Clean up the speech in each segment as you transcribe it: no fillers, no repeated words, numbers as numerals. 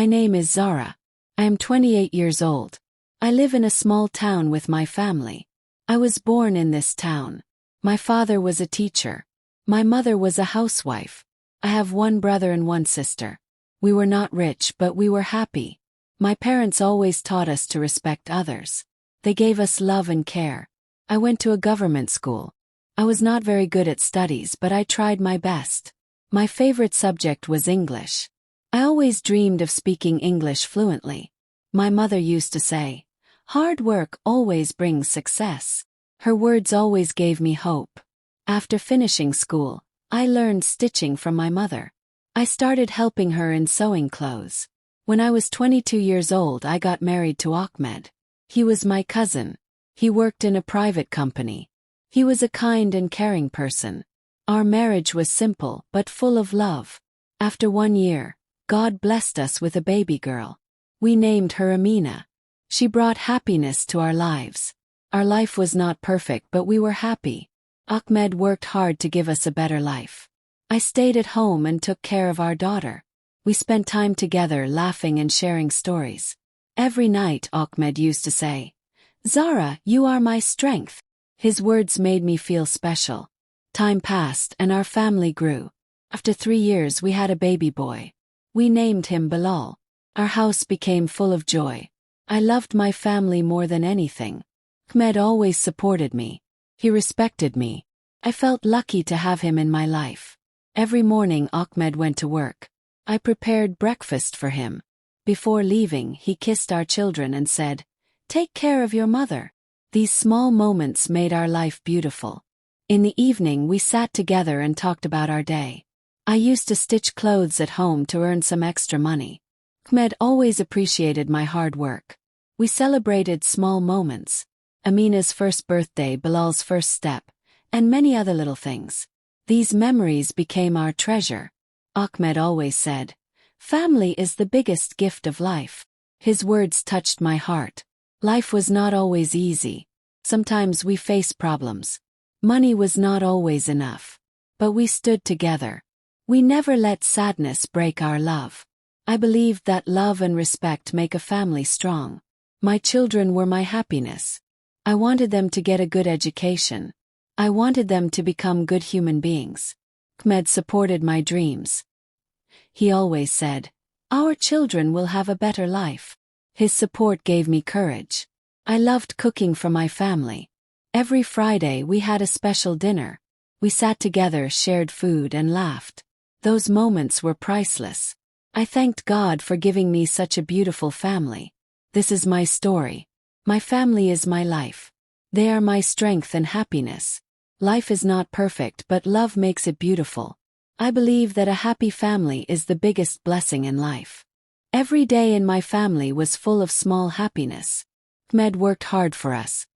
My name is Zara. I am 28 years old. I live in a small town with my family. I was born in this town. My father was a teacher. My mother was a housewife. I have one brother and one sister. We were not rich, but we were happy. My parents always taught us to respect others. They gave us love and care. I went to a government school. I was not very good at studies, but I tried my best. My favorite subject was English. I always dreamed of speaking English fluently. My mother used to say, "Hard work always brings success." Her words always gave me hope. After finishing school, I learned stitching from my mother. I started helping her in sewing clothes. When I was 22 years old, I got married to Ahmed. He was my cousin. He worked in a private company. He was a kind and caring person. Our marriage was simple but full of love. After 1 year, God blessed us with a baby girl. We named her Amina. She brought happiness to our lives. Our life was not perfect, but we were happy. Ahmed worked hard to give us a better life. I stayed at home and took care of our daughter. We spent time together laughing and sharing stories. Every night Ahmed used to say, "Zara, you are my strength." His words made me feel special. Time passed and our family grew. After 3 years we had a baby boy. We named him Bilal. Our house became full of joy. I loved my family more than anything. Ahmed always supported me. He respected me. I felt lucky to have him in my life. Every morning Ahmed went to work. I prepared breakfast for him. Before leaving, he kissed our children and said, "Take care of your mother." These small moments made our life beautiful. In the evening we sat together and talked about our day. I used to stitch clothes at home to earn some extra money. Ahmed always appreciated my hard work. We celebrated small moments. Amina's first birthday, Bilal's first step, and many other little things. These memories became our treasure. Ahmed always said, "Family is the biggest gift of life." His words touched my heart. Life was not always easy. Sometimes we faced problems. Money was not always enough. But we stood together. We never let sadness break our love. I believed that love and respect make a family strong. My children were my happiness. I wanted them to get a good education. I wanted them to become good human beings. Ahmed supported my dreams. He always said, "Our children will have a better life." His support gave me courage. I loved cooking for my family. Every Friday we had a special dinner. We sat together, shared food, and laughed. Those moments were priceless. I thanked God for giving me such a beautiful family. This is my story. My family is my life. They are my strength and happiness. Life is not perfect, but love makes it beautiful. I believe that a happy family is the biggest blessing in life. Every day in my family was full of small happiness. Ahmed worked hard for us.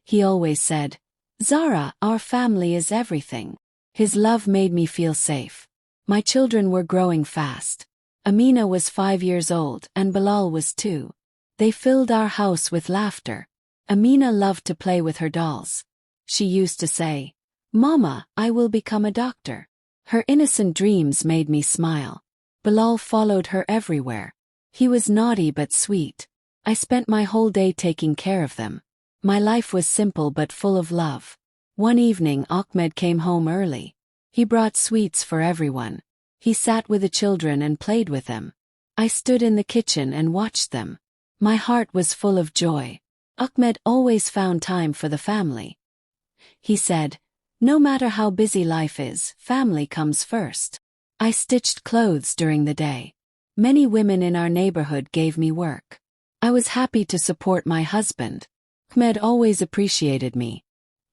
He always said, "Zara, our family is everything." His love made me feel safe. My children were growing fast. Amina was 5 years old and Bilal was 2. They filled our house with laughter. Amina loved to play with her dolls. She used to say, "Mama, I will become a doctor." Her innocent dreams made me smile. Bilal followed her everywhere. He was naughty but sweet. I spent my whole day taking care of them. My life was simple but full of love. One evening Ahmed came home early. He brought sweets for everyone. He sat with the children and played with them. I stood in the kitchen and watched them. My heart was full of joy. Ahmed always found time for the family. He said, "No matter how busy life is, family comes first." I stitched clothes during the day. Many women in our neighborhood gave me work. I was happy to support my husband. Ahmed always appreciated me.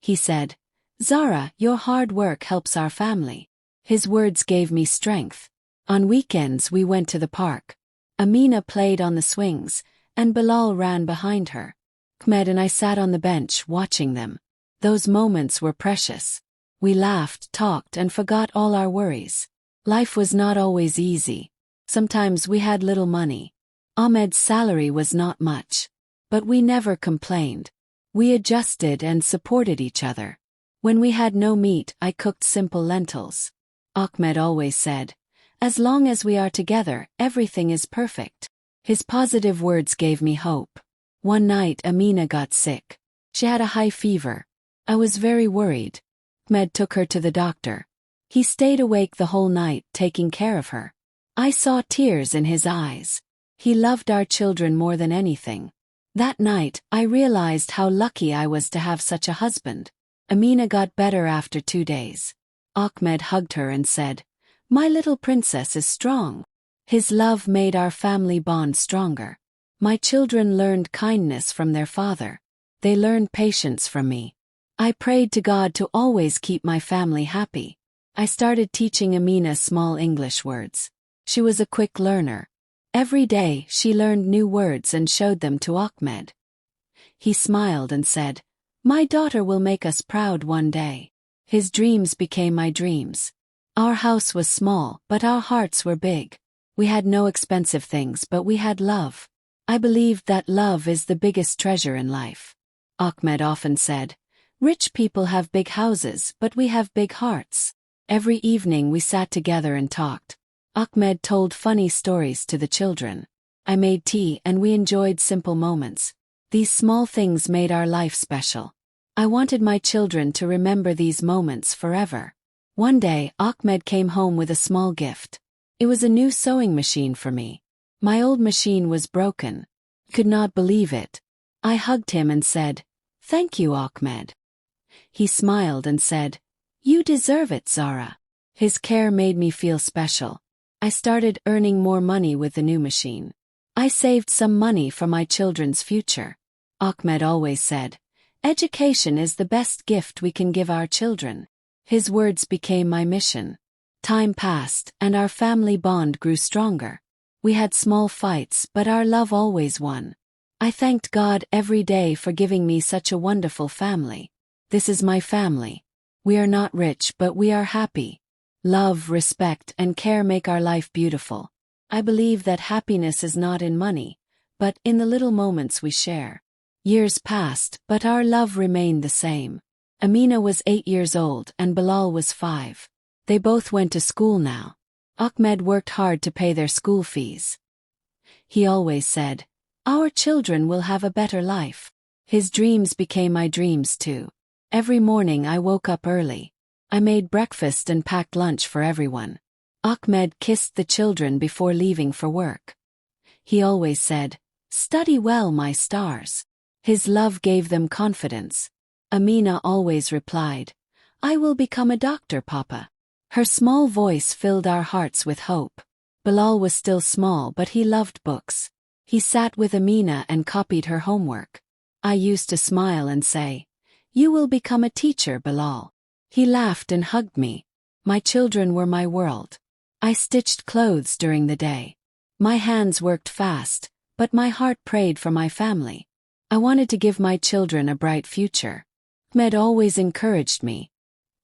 He said, "Zara, your hard work helps our family." His words gave me strength. On weekends we went to the park. Amina played on the swings, and Bilal ran behind her. Ahmed and I sat on the bench watching them. Those moments were precious. We laughed, talked, and forgot all our worries. Life was not always easy. Sometimes we had little money. Ahmed's salary was not much. But we never complained. We adjusted and supported each other. When we had no meat, I cooked simple lentils. Ahmed always said, As long as we are together, everything is perfect. His positive words gave me hope. One night Amina got sick. She had a high fever. I was very worried. Ahmed took her to the doctor. He stayed awake the whole night taking care of her. I saw tears in his eyes. He loved our children more than anything. That night, I realized how lucky I was to have such a husband. Amina got better after 2 days. Ahmed hugged her and said, "My little princess is strong." His love made our family bond stronger. My children learned kindness from their father. They learned patience from me. I prayed to God to always keep my family happy. I started teaching Amina small English words. She was a quick learner. Every day she learned new words and showed them to Ahmed. He smiled and said, "My daughter will make us proud one day." His dreams became my dreams. Our house was small, but our hearts were big. We had no expensive things, but we had love. I believed that love is the biggest treasure in life. Ahmed often said, "Rich people have big houses, but we have big hearts." Every evening we sat together and talked. Ahmed told funny stories to the children. I made tea and we enjoyed simple moments. These small things made our life special. I wanted my children to remember these moments forever. One day, Ahmed came home with a small gift. It was a new sewing machine for me. My old machine was broken. Could not believe it. I hugged him and said, "Thank you, Ahmed." He smiled and said, "You deserve it, Zara." His care made me feel special. I started earning more money with the new machine. I saved some money for my children's future. Ahmed always said, "Education is the best gift we can give our children." His words became my mission. Time passed, and our family bond grew stronger. We had small fights, but our love always won. I thanked God every day for giving me such a wonderful family. This is my family. We are not rich, but we are happy. Love, respect, and care make our life beautiful. I believe that happiness is not in money, but in the little moments we share. Years passed, but our love remained the same. Amina was 8 years old and Bilal was 5. They both went to school now. Ahmed worked hard to pay their school fees. He always said, "Our children will have a better life." His dreams became my dreams too. Every morning I woke up early. I made breakfast and packed lunch for everyone. Ahmed kissed the children before leaving for work. He always said, "Study well, my stars." His love gave them confidence. Amina always replied, "I will become a doctor, Papa." Her small voice filled our hearts with hope. Bilal was still small, but he loved books. He sat with Amina and copied her homework. I used to smile and say, "You will become a teacher, Bilal." He laughed and hugged me. My children were my world. I stitched clothes during the day. My hands worked fast, but my heart prayed for my family. I wanted to give my children a bright future. Ahmed always encouraged me.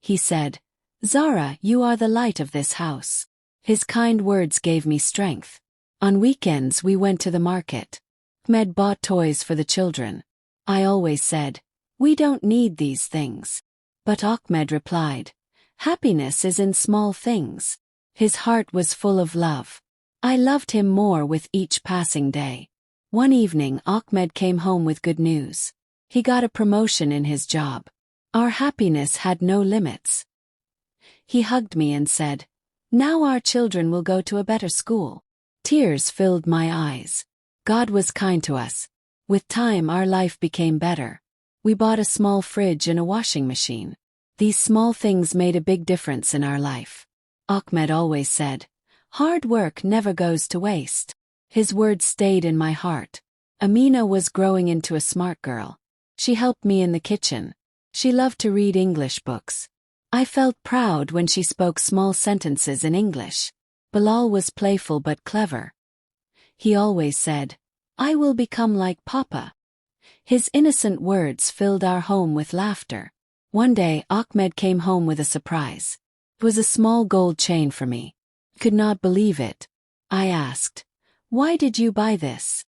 He said, "Zara, you are the light of this house." His kind words gave me strength. On weekends we went to the market. Ahmed bought toys for the children. I always said, "We don't need these things." But Ahmed replied, "Happiness is in small things." His heart was full of love. I loved him more with each passing day. One evening Ahmed came home with good news. He got a promotion in his job. Our happiness had no limits. He hugged me and said, "Now our children will go to a better school." Tears filled my eyes. God was kind to us. With time our life became better. We bought a small fridge and a washing machine. These small things made a big difference in our life. Ahmed always said, "Hard work never goes to waste." His words stayed in my heart. Amina was growing into a smart girl. She helped me in the kitchen. She loved to read English books. I felt proud when she spoke small sentences in English. Bilal was playful but clever. He always said, "I will become like Papa." His innocent words filled our home with laughter. One day Ahmed came home with a surprise. It was a small gold chain for me. I could not believe it. I asked, "Why did you buy this?"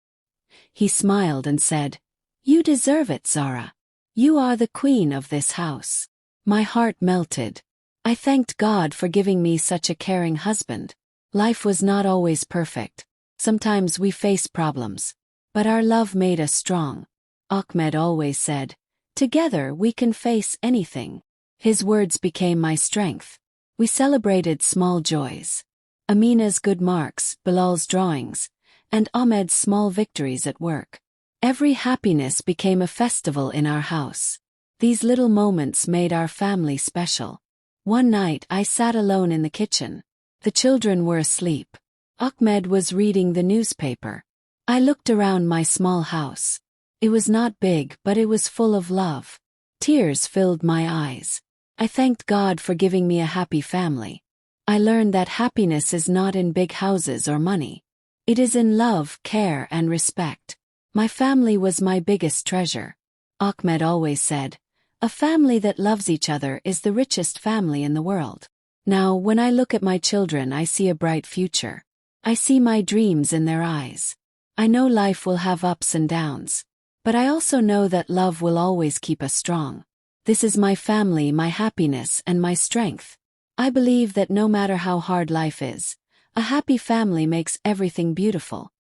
He smiled and said, "You deserve it, Zara. You are the queen of this house." My heart melted. I thanked God for giving me such a caring husband. Life was not always perfect. Sometimes we faced problems. But our love made us strong. Ahmed always said, "Together we can face anything." His words became my strength. We celebrated small joys. Amina's good marks, Bilal's drawings, and Ahmed's small victories at work. Every happiness became a festival in our house. These little moments made our family special. One night I sat alone in the kitchen. The children were asleep. Ahmed was reading the newspaper. I looked around my small house. It was not big, but it was full of love. Tears filled my eyes. I thanked God for giving me a happy family. I learned that happiness is not in big houses or money. It is in love, care, and respect. My family was my biggest treasure. Ahmed always said, "A family that loves each other is the richest family in the world." Now, when I look at my children, I see a bright future. I see my dreams in their eyes. I know life will have ups and downs. But I also know that love will always keep us strong. This is my family, my happiness, and my strength. I believe that no matter how hard life is, a happy family makes everything beautiful.